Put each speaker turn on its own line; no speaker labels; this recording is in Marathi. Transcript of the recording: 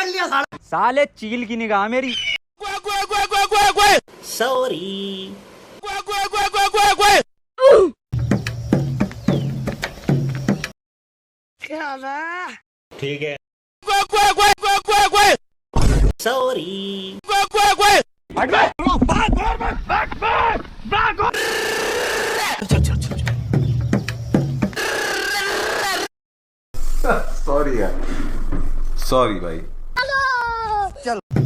लिया साला।
साले चील की निगाह मेरी।
सॉरी। क्या था?
ठीक है।
सॉरी।
सॉरी यार, सॉरी भाई।
चल।